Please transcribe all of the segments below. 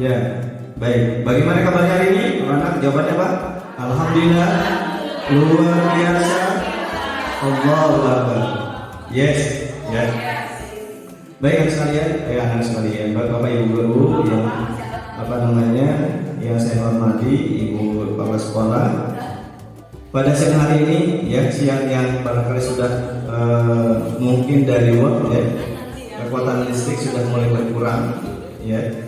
Ya, baik. Bagaimana kabarnya hari ini? Anak jawabannya Pak? Alhamdulillah, luar biasa. Allahu Akbar. Yes, ya. Baik anak sekalian, Bapak Ibu guru yang yang saya hormati, Ibu Kepala Sekolah. Pada siang hari ini, ya, siang yang barangkali sudah mungkin dari waktu, ya, kekuatan listrik sudah mulai berkurang, ya.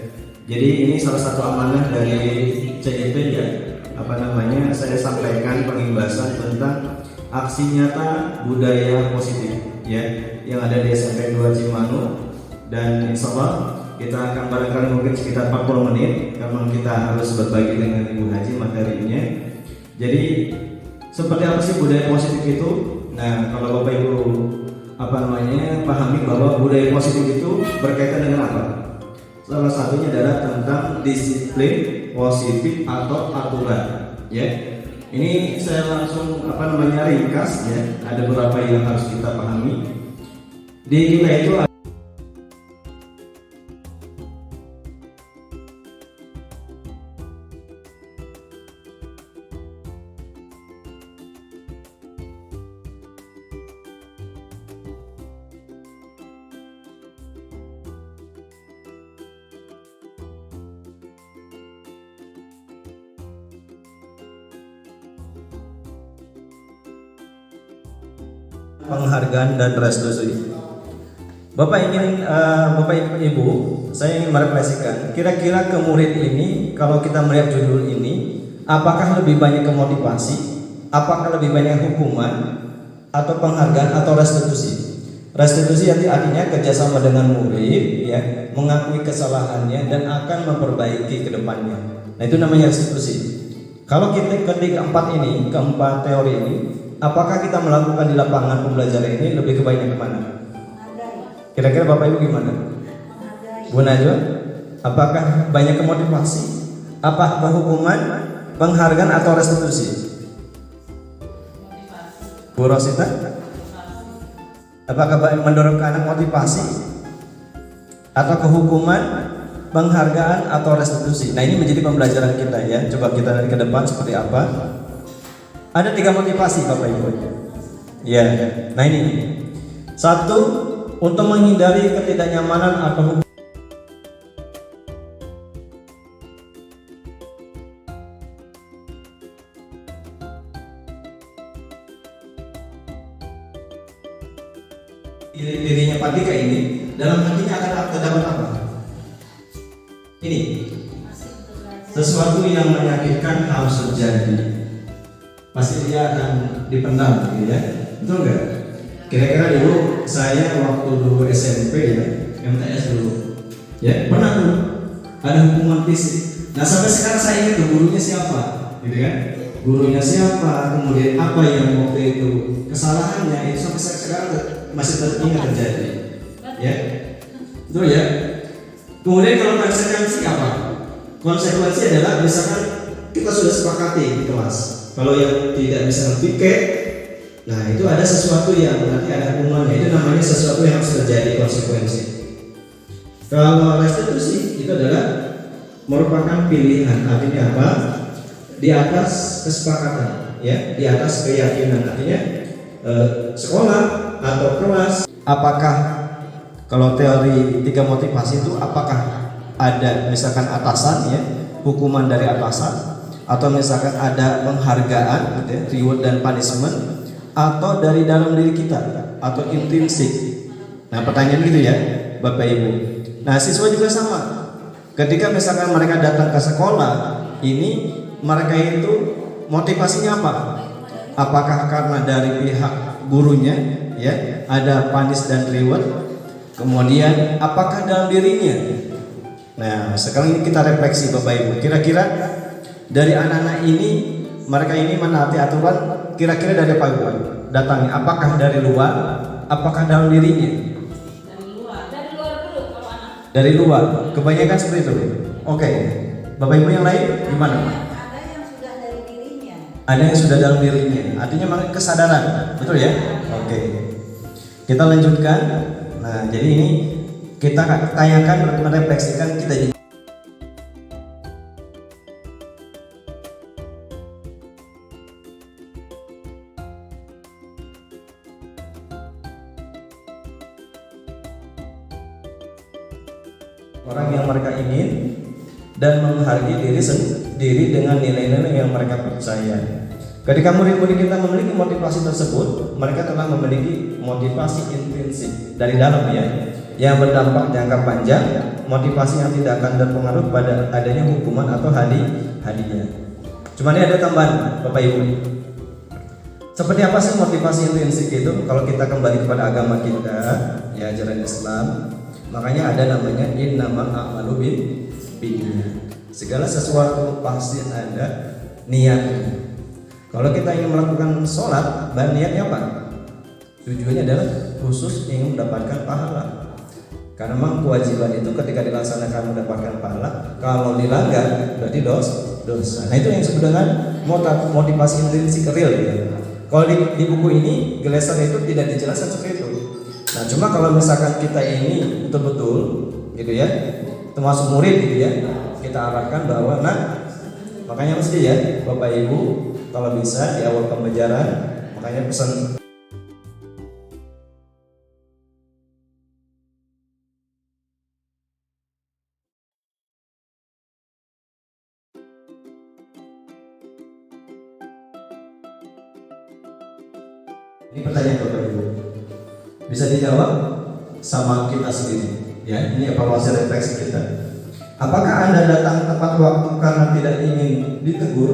Jadi ini salah satu amanah dari CIP, ya, saya sampaikan pengimbasan tentang aksi nyata budaya positif, ya, yang ada di SMP 2 Cimanu. Dan insya Allah kita akan barangkali mungkin sekitar 40 menit karena kita harus berbagi dengan Ibu Haji materinya. Jadi seperti apa sih budaya positif itu? Nah, kalau Bapak Ibu pahami bahwa budaya positif itu berkaitan dengan apa? Salah satunya adalah tentang disiplin positif atau aturan, ya. Ini saya langsung ringkas, ya. Ada beberapa yang harus kita pahami. Di kita itu penghargaan dan restitusi. Bapak Ibu, saya ingin merefleksikan. Kira-kira ke murid ini, kalau kita melihat judul ini, apakah lebih banyak ke motivasi, apakah lebih banyak hukuman, atau penghargaan atau restitusi? Restitusi artinya kerjasama dengan murid, ya, mengakui kesalahannya dan akan memperbaiki ke depannya. Nah, itu namanya restitusi. Kalau kita keempat teori ini, apakah kita melakukan di lapangan pembelajaran ini lebih kebanyakan kemana? Kira-kira Bapak Ibu gimana? Bu Najwa, apakah banyak ke motivasi? Apakah hukuman, penghargaan atau restitusi? Bu Rosita, apakah mendorong ke anak motivasi atau kehukuman, penghargaan atau restitusi? Nah, ini menjadi pembelajaran kita, ya. Coba kita lihat ke depan seperti apa. Ada 3 motivasi Bapak Ibu. Ya. Nah, ini. 1, untuk menghindari ketidaknyamanan atau dirinya Padika ini, dalam hatinya akan terdapat apa? Ini sesuatu yang menyakitkan harus terjadi. Pasti dia akan dipendam, gitu, ya. Betul nggak? Kira-kira dulu saya waktu dulu SMP, ya, MTS dulu, ya, pernah tuh ada hukuman fisik. Nah, sampai sekarang saya ingat tuh gurunya siapa, gitu kan? Gurunya siapa, kemudian apa yang waktu itu kesalahannya, itu sampai sekarang masih teringat terjadi, ya. Betul, ya. Kemudian kalau konsekuensi apa? Konsekuensi adalah misalkan kita sudah sepakati di kelas, kalau yang tidak bisa piket, nah itu ada sesuatu yang nanti ada hukumannya, itu namanya sesuatu yang harus terjadi konsekuensi. Kalau restitusi itu adalah merupakan pilihan, artinya apa? Di atas kesepakatan, ya, di atas keyakinan, artinya sekolah atau kelas. Apakah kalau teori 3 motivasi itu apakah ada misalkan atasan, ya, hukuman dari atasan, atau misalkan ada penghargaan, gitu ya, reward dan punishment, atau dari dalam diri kita atau intrinsik. Nah, pertanyaan gitu, ya, Bapak Ibu. Nah, siswa juga sama. Ketika misalkan mereka datang ke sekolah, ini mereka itu motivasinya apa? Apakah karena dari pihak gurunya, ya, ada punish dan reward? Kemudian apakah dalam dirinya? Nah, sekarang ini kita refleksi Bapak Ibu. Kira-kira dari anak-anak ini, mereka ini menaati aturan, kira-kira dari apa Ibu datangnya? Apakah dari luar? Apakah dalam dirinya? Dari luar dulu kalau anak. Dari luar, kebanyakan seperti itu. Oke, Bapak Ibu yang lain gimana? Ada yang sudah dari dirinya. Ada yang sudah dalam dirinya, artinya kesadaran, betul, ya? Oke, kita lanjutkan. Nah, jadi ini kita tayangkan merefleksikan kita. orang yang mereka ingin dan menghargai diri sendiri dengan nilai-nilai yang mereka percaya. Ketika murid-murid kita memiliki motivasi tersebut, mereka telah memiliki motivasi intrinsik dari dalam yang berdampak jangka panjang, motivasi yang tidak akan terpengaruh pada adanya hukuman atau hadiah. Cuma ini ada tambahan Bapak Ibu. Seperti apa sih motivasi intrinsik itu? Kalau kita kembali kepada agama kita, ya ajaran Islam, makanya ada namanya innamal a'malu binniyat. Segala sesuatu pasti ada niatnya. Kalau kita ingin melakukan sholat, niatnya apa? Tujuannya adalah khusus ingin mendapatkan pahala. Karena memang kewajiban itu ketika dilaksanakan mendapatkan pahala, kalau dilanggar berarti dosa. Nah itu yang disebut dengan motivasi intrinsik real ya. Kalau di buku ini Glasser itu tidak dijelaskan seperti itu. Nah cuma kalau misalkan kita ini betul-betul gitu ya, termasuk murid gitu ya, kita arahkan bahwa makanya mesti ya Bapak Ibu kalau bisa di awal pembelajaran, makanya pesan ini pertanyaan Bapak Ibu bisa dijawab sama kita sendiri ya, ini evaluasi refleksi kita. Apakah Anda datang tepat waktu karena tidak ingin ditegur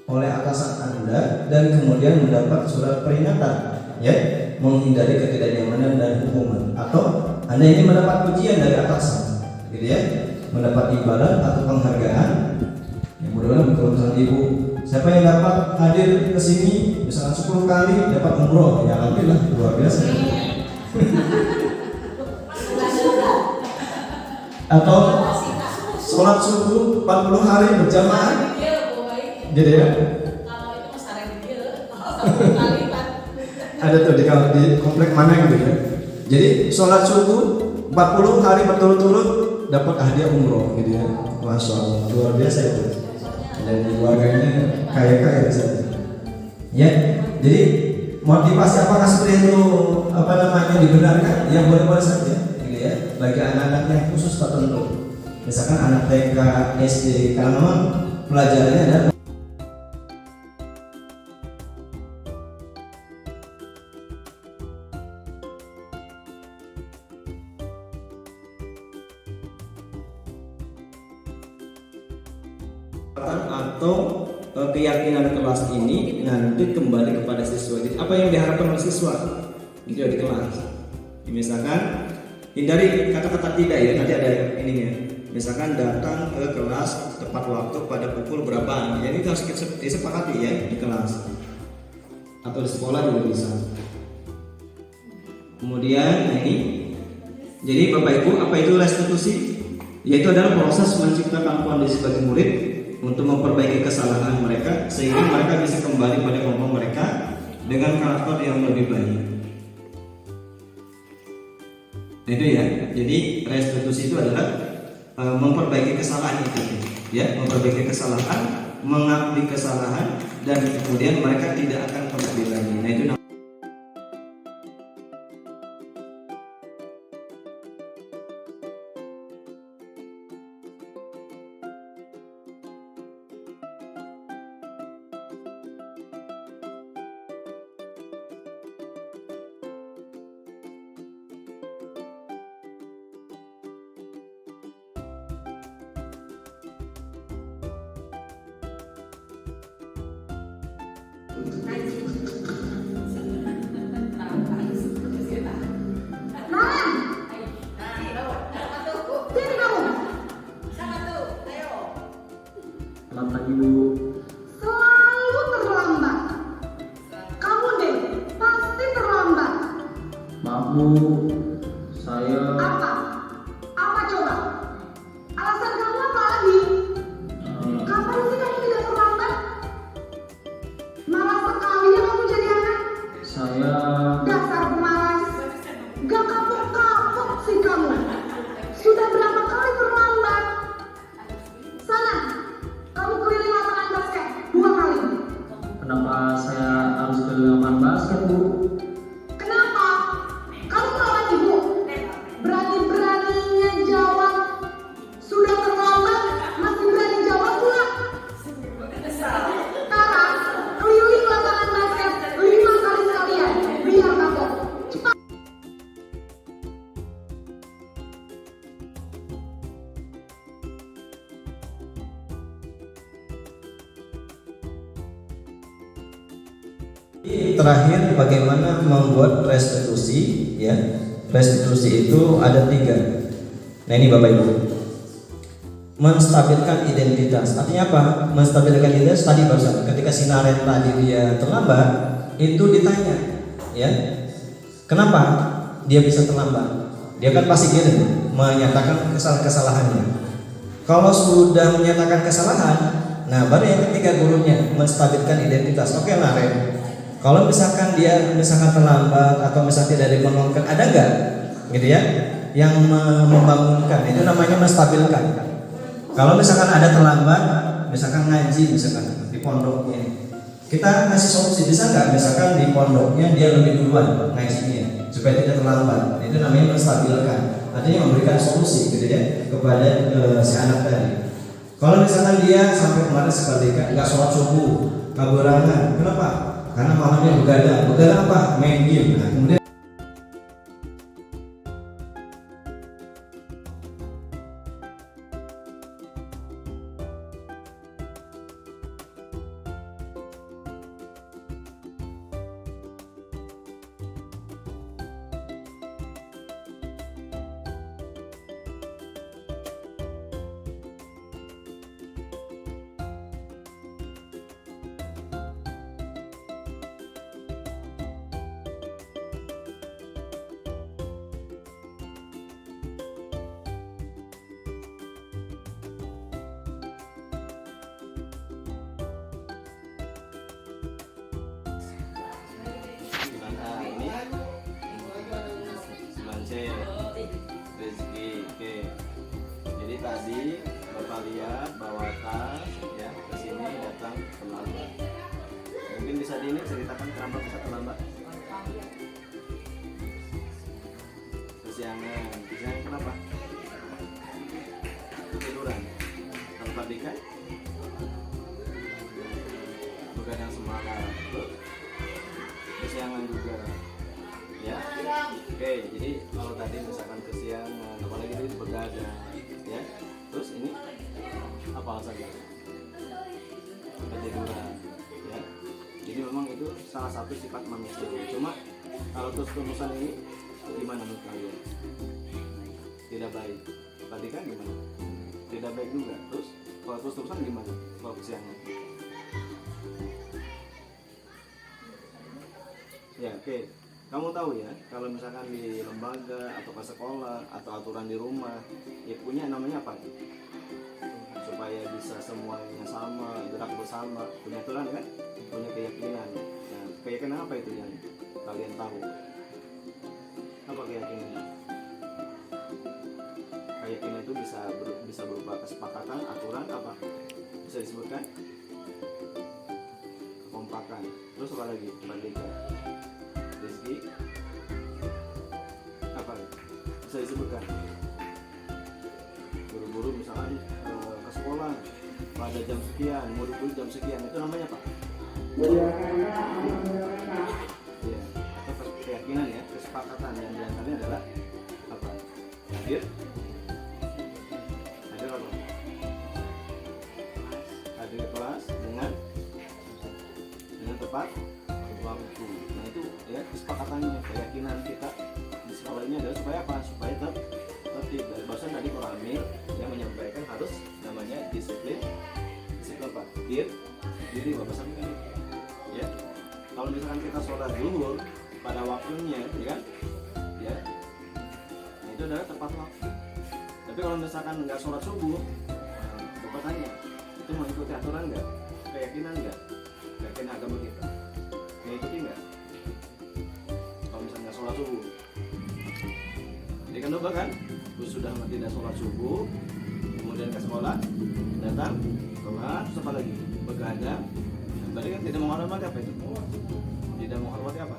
oleh atasan Anda dan kemudian mendapat surat peringatan ya, menghindari ketidaknyamanan dan hukuman, atau Anda ini mendapat pujian dari atasan gitu ya, mendapat imbalan atau penghargaan ya, mudah-mudahan betul Ibu. Siapa yang dapat hadir ke sini misalkan 10 kali dapat umroh, ya alhamdulillah luar biasa. Atau sholat subuh 40 hari berjamaah. Jadi ya. Ada tuh di komplek mana gitu ya. Jadi sholat subuh 40 hari berturut-turut dapat hadiah umroh gitu ya. Masya Allah, luar biasa itu. Dan keluarganya kaya-kaya saja. Ya, jadi motivasi apakah seperti itu dibenarkan? Ya boleh-boleh saja, gitu ya. Bagi anak-anak yang khusus tertentu, misalkan anak TK, SD, karena memang pelajarannya adalah atau keyakinan kelas ini nanti kembali kepada siswa. Jadi apa yang diharapkan oleh siswa gitu di kelas. Misalkan hindari kata-kata tidak ya, nanti ada ininya. Misalkan datang ke kelas tepat waktu pada pukul berapa. Jadi itu harus disepakati ya di kelas atau di sekolah juga bisa. Kemudian ini, jadi Bapak Ibu, apa itu restitusi? Yaitu adalah proses menciptakan kondisi bagi murid untuk memperbaiki kesalahan mereka sehingga mereka bisa kembali pada kelompok mereka dengan karakter yang lebih baik. Itu ya. Jadi restitusi itu adalah memperbaiki kesalahan itu, ya, memperbaiki kesalahan, mengakui kesalahan, dan kemudian mereka tidak akan kembali lagi. Nah itu Selamat pagi Bu. Selalu terlambat. Kamu deh pasti terlambat. Maaf Bu, saya Apa? Apa coba? Alasan kamu apa lagi? Kapan sih kamu tidak terlambat? Malas sekali ya kamu jadi anak. saya Dasar pemalas. Gak kapok-kapok sih kamu. Sudah berapa kali terlambat? Sana, kamu keliling lapangan basket 2 kali. kenapa saya harus ke lapangan basket Bu? Kenapa? Kamu melawan ibu. Berani-beraninya jawab Terakhir, bagaimana membuat restitusi? Ya, restitusi itu ada 3. Nah ini Bapak Ibu, menstabilkan identitas. Artinya apa? Menstabilkan identitas tadi barusan. Ketika si Naren tadi dia terlambat, itu ditanya, ya, kenapa dia bisa terlambat? Dia kan pasti gini, menyatakan kesalahannya. Kalau sudah menyatakan kesalahan, nah baru yang ketiga gurunya menstabilkan identitas. Oke Naren, kalau misalkan dia terlambat atau misalnya tidak dibangunkan, ada nggak gitu ya yang membangunkan? Itu namanya menstabilkan. Kalau misalkan ada terlambat, misalkan ngaji misalkan di pondoknya, kita ngasih solusi, bisa nggak misalkan di pondoknya dia lebih duluan ngajinya supaya tidak terlambat? Itu namanya menstabilkan. Artinya memberikan solusi gitu ya kepada si anak tadi. Kalau misalkan dia sampai kemarin seketika nggak sholat subuh, kaburangan, kenapa? Karena malamnya begadang apa? Main game. Nah, kemudian rezeki. Oke. Jadi tadi Bapak lihat bawa tas ya ke sini datang terlambat. Mungkin bisa ceritakan kenapa bisa terlambat? Kesiangan kenapa? Ketiduran. Tanpa dikai? Begadang semangat. Kesiangan juga. Ya. Oke, jadi kalau tadi misalkan kesiangan, apalagi itu begadang, ya. Terus ini apa alasannya? Ketiduran, ya. Jadi memang itu salah satu sifat manusia. Cuma kalau terus-terusan ini gimana menurut kalian? Tidak baik. Tadi kan gimana? Tidak baik juga. Terus kalau terus-terusan gimana? Kalau kesiangan? Ya, oke. Kamu tahu ya, kalau misalkan di lembaga atau ke sekolah atau aturan di rumah, ya punya namanya apa? Supaya bisa semuanya sama, gerak bersama, punya aturan kan? Punya keyakinan. Nah, keyakinan apa itu yang kalian tahu? Apa keyakinan? Keyakinan itu bisa berupa kesepakatan, aturan apa? Bisa disebutkan? Kekompakan. Terus apa lagi? Merdeka. Rezeki apa bisa disebutkan? Buru-buru misalnya ke sekolah pada jam sekian, murid jam sekian, itu namanya apa? Ya, atau keyakinan ya, kesepakatan yang diantaranya adalah apa? Hadir apa? Hadir ke kelas dengan tepat waktu. Nah itu ya kesepakatannya, keyakinan kita di sekolah ini adalah supaya apa? Supaya tertib. Dari bahasa tadi Koramil yang menyampaikan harus namanya disiplin apa? Diri Bapak sampaikan. Ya. Kalau misalkan kita sholat zuhur pada waktunya, ya kan? Ya. Nah, itu adalah tepat waktu. Tapi kalau misalkan nggak sholat subuh, Bapak tanya, itu mengikuti aturan nggak? Keyakinan nggak? Keyakinan agama kita. Mengikuti nggak? Kalau misalnya sholat subuh, jadi kan lupa kan? Sudah tidak sholat subuh, kemudian ke sekolah, datang kelas, terus apa lagi? Begadang. Berarti kan tidak menghormati apa itu? Tidak menghormati apa?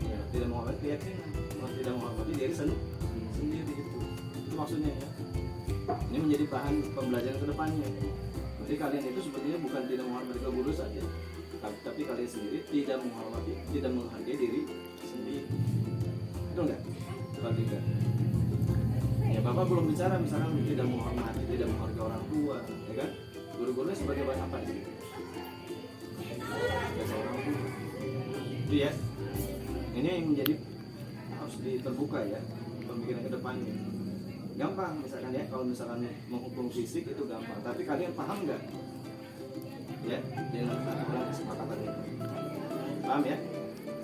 Ya, tidak menghormati keyakinan, tidak menghormati diri sendiri itu maksudnya ya. Ini menjadi bahan pembelajaran kedepannya. Jadi kalian itu sepertinya bukan tidak menghormati guru saja, tapi kalian sendiri tidak menghargai diri sendiri. Betul nggak? Perhatikan. Ya Bapak belum bicara misalkan tidak menghormati, tidak menghargai orang tua, ya kan? Guru-gurunya sebagai apa di sini? Sebagai orang tua. Itu ya. Ini yang menjadi harus terbuka ya pemikiran ke depannya. Gampang misalkan ya, kalau misalkan menghukum fisik itu gampang, tapi kalian paham nggak ya dengan aturan kesepakatan itu? Paham ya?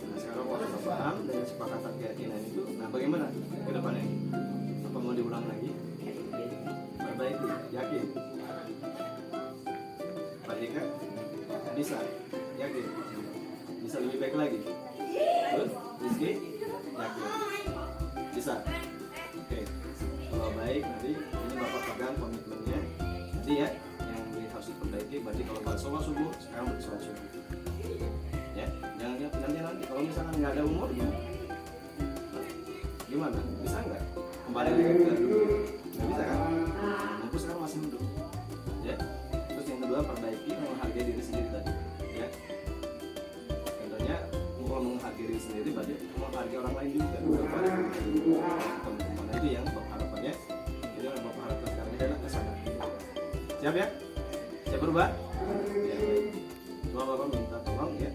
Nah, sekarang kalau kita paham dengan kesepakatan keyakinan itu, nah bagaimana ke depannya? Apa mau diulang lagi? Perbaiki, yakin? Pak Dika? Bisa? Yakin? Bisa lebih baik lagi? Terus? Rizky? Yakin? Bisa? Oke, kalau baik nanti ini Bapak pegang komitmennya. Nanti ya, yang harus diperbaiki. Berarti kalau bahas sholat subuh, sekarang berarti sholat subuh. Ya, jangan nanti kalau misalkan nggak ada umur gimana? Bisa nggak? Kembali lagi ke dulu? Nggak bisa kan? Mumpung sekarang masih muda. Ya. Terus yang kedua, perbaiki menghargai diri sendiri tadi. Ya. Contohnya, kalau menghargai diri sendiri berarti menghargai orang lain juga. Teman-teman itu yang harapannya, itu yang Bapak harapkan sekarang ini adalah kesadaran. Siap ya? Siap berubah? Ya, baik. Cuma Bapak minta tolong ya.